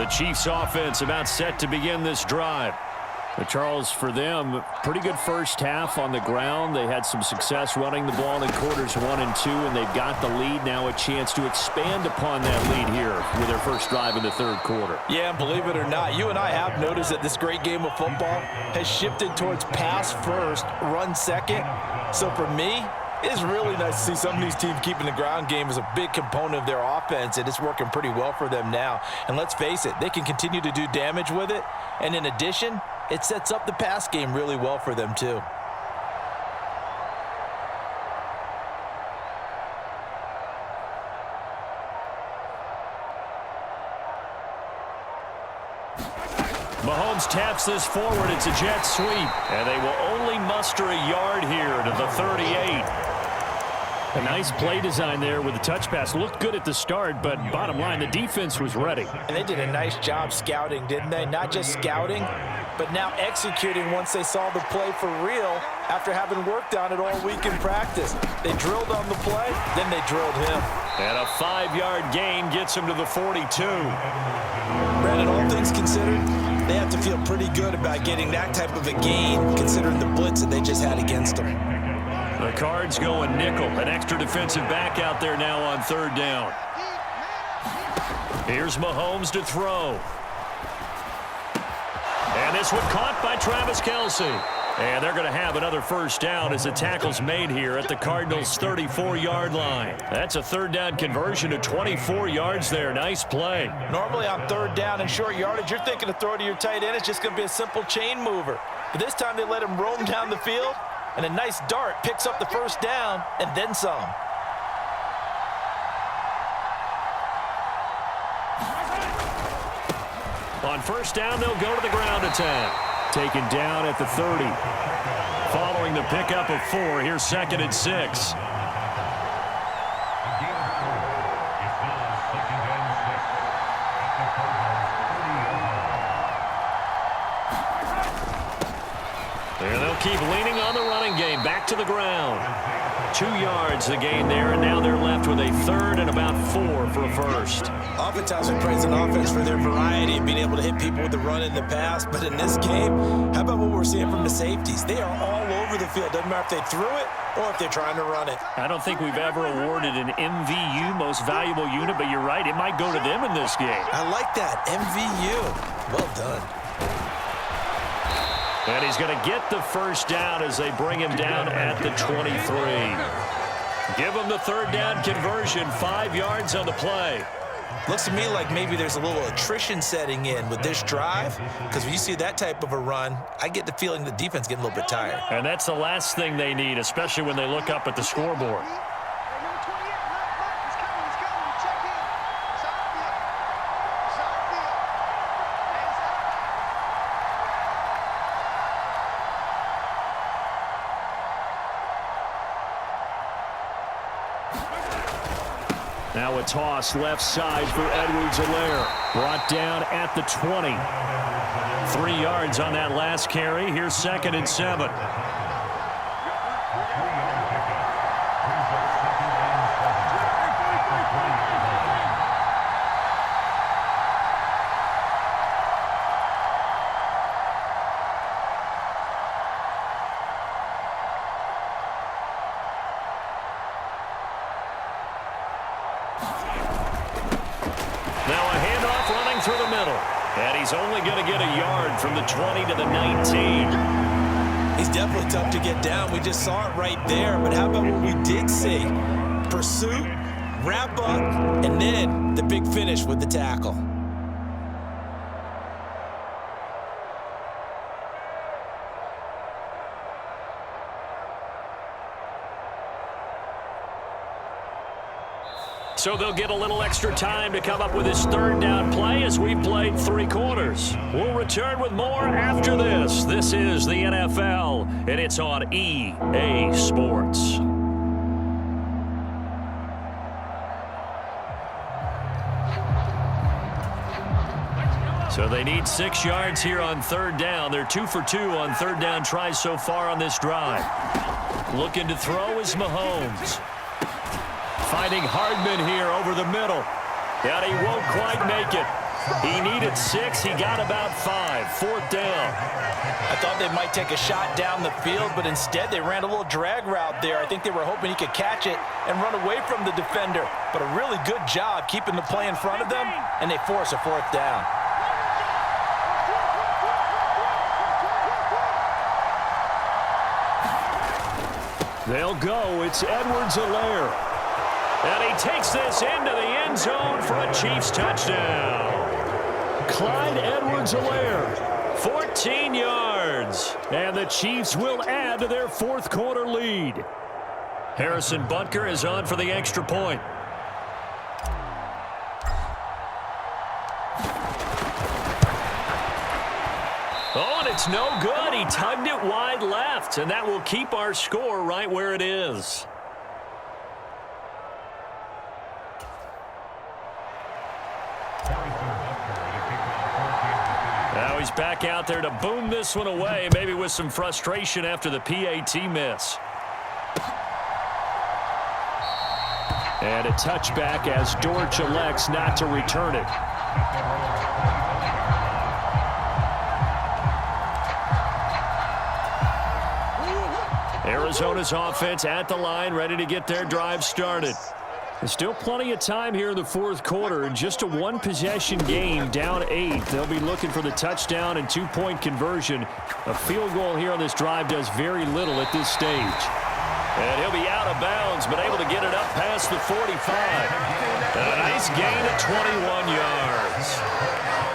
The Chiefs offense about set to begin this drive. But Charles, for them, pretty good first half on the ground. They had some success running the ball in quarters 1 and 2, and they've got the lead. Now a chance to expand upon that lead here with their first drive in the third quarter. Yeah, and believe it or not, you and I have noticed that this great game of football has shifted towards pass first, run second. So for me, it's really nice to see some of these teams keeping the ground game as a big component of their offense, and it's working pretty well for them now. And let's face it, they can continue to do damage with it. And in addition, it sets up the pass game really well for them too. Mahomes taps this forward. It's a jet sweep. And they will only muster a yard here to the 38. A nice play design there with the touch pass. Looked good at the start, but bottom line, the defense was ready. And they did a nice job scouting, didn't they? Not just scouting, but now executing once they saw the play for real after having worked on it all week in practice. They drilled on the play, then they drilled him. And a 5-yard gain gets him to the 42. Brandon, all things considered, they have to feel pretty good about getting that type of a gain considering the blitz that they just had against them. The Cards going nickel. An extra defensive back out there now on third down. Here's Mahomes to throw. And this one caught by Travis Kelce. And they're going to have another first down as the tackle's made here at the Cardinals' 34-yard line. That's a third down conversion to 24 yards there. Nice play. Normally on third down and short yardage, you're thinking to throw to your tight end. It's just going to be a simple chain mover. But this time they let him roam down the field, and a nice dart picks up the first down and then some. On first down, they'll go to the ground attack. Taken down at the 30. Following the pickup of 4, here's 2nd and 6. And they'll keep leaning on the running game. Back to the ground. 2 yards the gain there, and now they're left with a third and about 4 for a first. Oftentimes we praise an offense for their variety and being able to hit people with the run and the pass. But in this game, how about what we're seeing from the safeties? They are all over the field. Doesn't matter if they threw it or if they're trying to run it. I don't think we've ever awarded an MVU, most valuable unit, but you're right. It might go to them in this game. I like that. MVU. Well done. And he's going to get the first down as they bring him down at the 23. Give him the third down conversion, 5 yards on the play. Looks to me like maybe there's a little attrition setting in with this drive, because when you see that type of a run, I get the feeling the defense getting a little bit tired. And that's the last thing they need, especially when they look up at the scoreboard. Now a toss left side for Edwards-Helaire. Brought down at the 20. 3 yards on that last carry. Here's 2nd and 7. And he's only going to get a yard from the 20 to the 19. He's definitely tough to get down. We just saw it right there. But how about what we did see? Pursuit, wrap up, and then the big finish with the tackle. So they'll get a little extra time to come up with his third down play as we've played 3 quarters. We'll return with more after this. This is the NFL, and it's on EA Sports. So they need 6 yards here on third down. They're 2 for 2 on third down tries so far on this drive. Looking to throw is Mahomes. Finding Hardman here over the middle. And he won't quite make it. He needed 6. He got about 5. 4th down. I thought they might take a shot down the field, but instead they ran a little drag route there. I think they were hoping he could catch it and run away from the defender. But a really good job keeping the play in front of them, and they force a 4th down. They'll go. It's Edwards-Helaire. And he takes this into the end zone for a Chiefs touchdown. Clyde Edwards-Helaire, 14 yards. And the Chiefs will add to their 4th quarter lead. Harrison Butker is on for the extra point. Oh, and it's no good. He tugged it wide left, and that will keep our score right where it is. Now he's back out there to boom this one away, maybe with some frustration after the PAT miss. And a touchback as Dortch elects not to return it. Arizona's offense at the line, ready to get their drive started. There's still plenty of time here in the 4th quarter. Just a 1-possession game, down 8. They'll be looking for the touchdown and 2-point conversion. A field goal here on this drive does very little at this stage. And he'll be out of bounds, but able to get it up past the 45. A nice gain of 21 yards.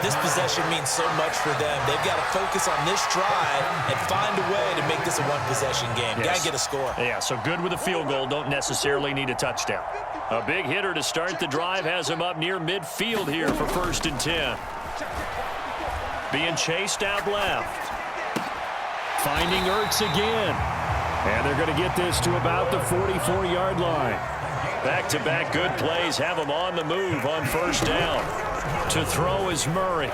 This possession means so much for them. They've got to focus on this drive and find a way to make this a 1-possession game. Yes. Got to get a score. Yeah, so good with a field goal. Don't necessarily need a touchdown. A big hitter to start the drive has him up near midfield here for 1st and 10. Being chased out left. Finding Ertz again. And they're going to get this to about the 44-yard line. Back-to-back good plays have him on the move on 1st down. To throw is Murray.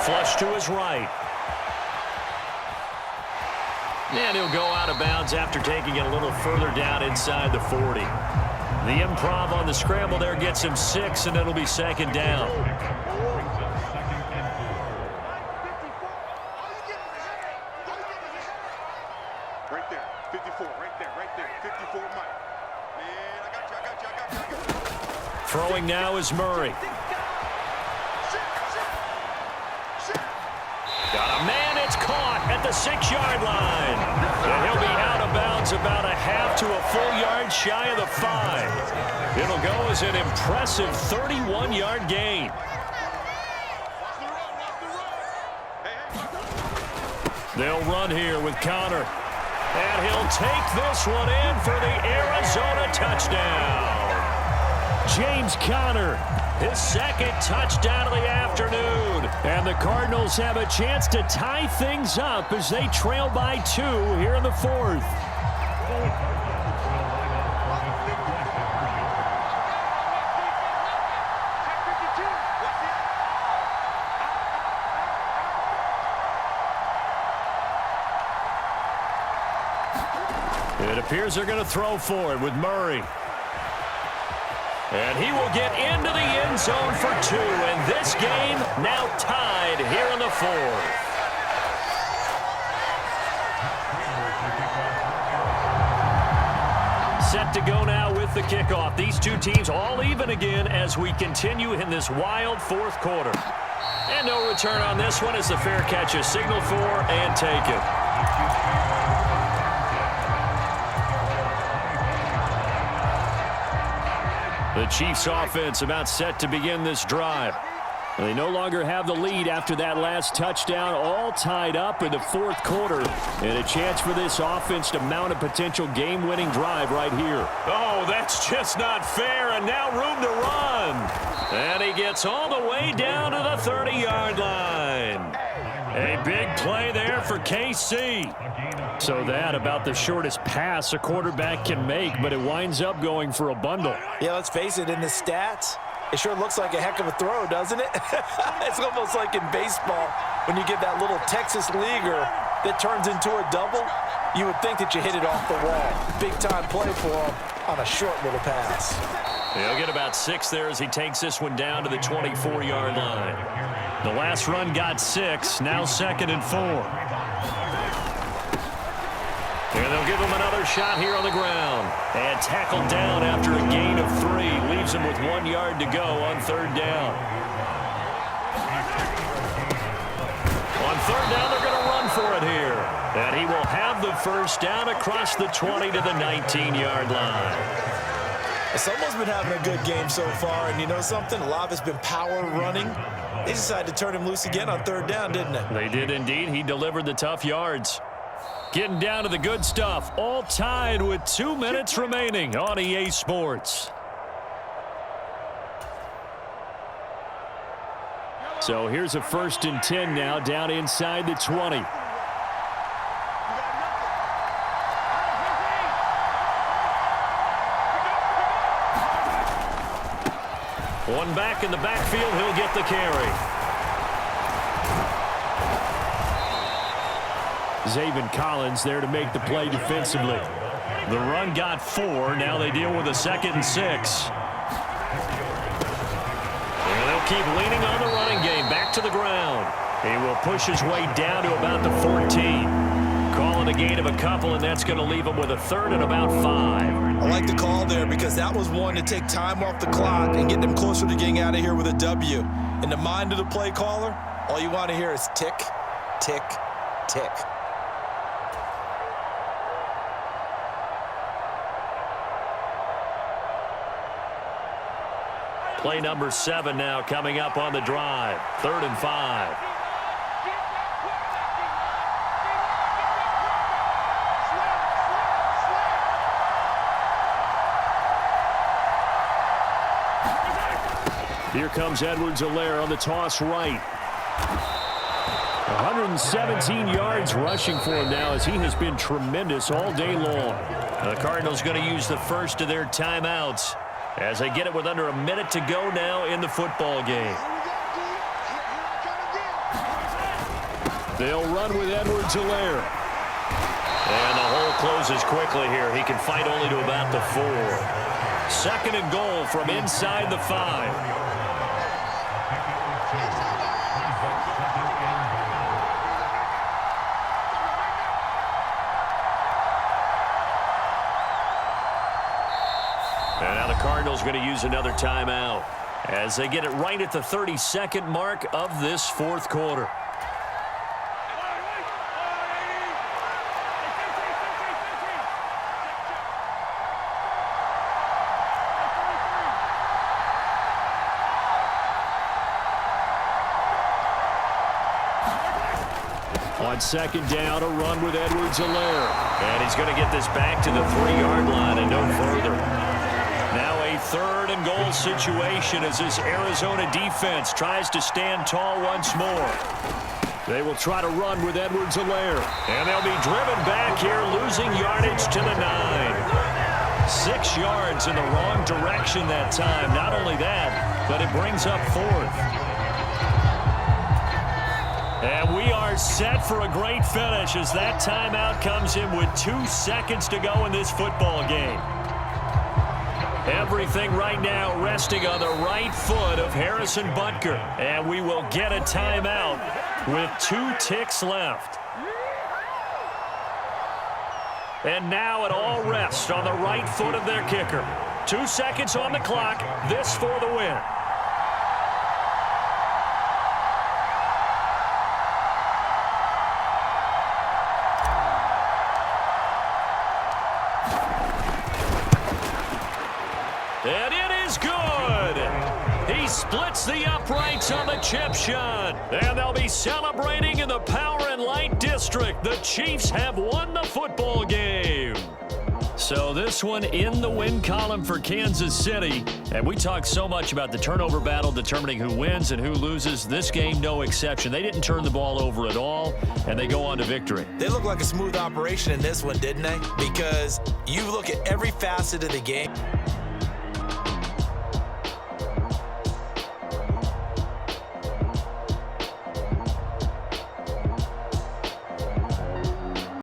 Flush to his right. And he'll go out of bounds after taking it a little further down inside the 40. The improv on the scramble there gets him 6, and it'll be 2nd down. Right there, 54, right there, 54, Mike. Man, I got you. Throwing now is Murray. Got a man, it's caught at the 6-yard line. And he'll be out of bounds about a half to a full yard shy of the 5. It'll go as an impressive 31-yard gain. They'll run here with Conner. And he'll take this one in for the Arizona touchdown. James Conner, his 2nd touchdown of the afternoon. And the Cardinals have a chance to tie things up as they trail by 2 here in the 4th. It appears they're going to throw for it with Murray. And he will get into the end zone for 2. And this game now tied here in the 4th. Set to go now with the kickoff. These two teams all even again as we continue in this wild 4th quarter. And no return on this one as the fair catch is signaled for and taken. The Chiefs offense about set to begin this drive. They no longer have the lead after that last touchdown, all tied up in the 4th quarter. And a chance for this offense to mount a potential game-winning drive right here. Oh, that's just not fair, and now room to run. And he gets all the way down to the 30-yard line. A big play there for KC. So that about the shortest pass a quarterback can make, but it winds up going for a bundle. Yeah, let's face it, in the stats, it sure looks like a heck of a throw, doesn't it? It's almost like in baseball when you get that little Texas leaguer that turns into a double. You would think that you hit it off the wall. Big-time play for him. on a short little pass. He'll get about 6 there as he takes this one down to the 24-yard line. The last run got 6, now 2nd and 4. And they'll give him another shot here on the ground. And tackled down after a gain of 3. Leaves him with 1 yard to go on 3rd down. On 3rd down, they're going to run for it here. And he will have the first down across the 20 to the 19-yard line. Someone's been having a good game so far, and you know something? A lot of it's been power running. They decided to turn him loose again on 3rd down, didn't they? They did indeed. He delivered the tough yards. Getting down to the good stuff. All tied with 2 minutes remaining on EA Sports. So here's a 1st and 10 now down inside the 20. One back in the backfield, he'll get the carry. Zaven Collins there to make the play defensively. The run got 4. Now they deal with a 2nd and 6. And they'll keep leaning on the running game. Back to the ground. He will push his way down to about the 14. Calling a gain of a couple, and that's going to leave him with a 3rd and about 5. I like the call there because that was one to take time off the clock and get them closer to getting out of here with a W. In the mind of the play caller, all you want to hear is tick, tick, tick. Play number 7 now coming up on the drive. 3rd and 5. Here comes Edwards-Helaire on the toss right. 117 yards rushing for him now as he has been tremendous all day long. The Cardinals going to use the first of their timeouts as they get it with under a minute to go now in the football game. They'll run with Edwards-Helaire. And the hole closes quickly here. He can fight only to about the 4. 2nd and goal from inside the 5. And now the Cardinals going to use another timeout as they get it right at the 32nd mark of this 4th quarter. On 2nd down, a run with Edwards-Helaire. And he's going to get this back to the 3-yard line and no further. Now a 3rd and goal situation as this Arizona defense tries to stand tall once more. They will try to run with Edwards-Helaire. And they'll be driven back here, losing yardage to the 9. 6 yards in the wrong direction that time. Not only that, but it brings up 4th. And we are set for a great finish as that timeout comes in with 2 seconds to go in this football game. Everything right now resting on the right foot of Harrison Butker. And we will get a timeout with 2 ticks left. And now it all rests on the right foot of their kicker. 2 seconds on the clock. This for the win. And it is good. He splits the uprights on the chip shot. And they'll be celebrating in the Power and Light District. The Chiefs have won the football game. So this one in the win column for Kansas City. And we talk so much about the turnover battle determining who wins and who loses. This game, no exception. They didn't turn the ball over at all, and they go on to victory. They look like a smooth operation in this one, didn't they? Because you look at every facet of the game.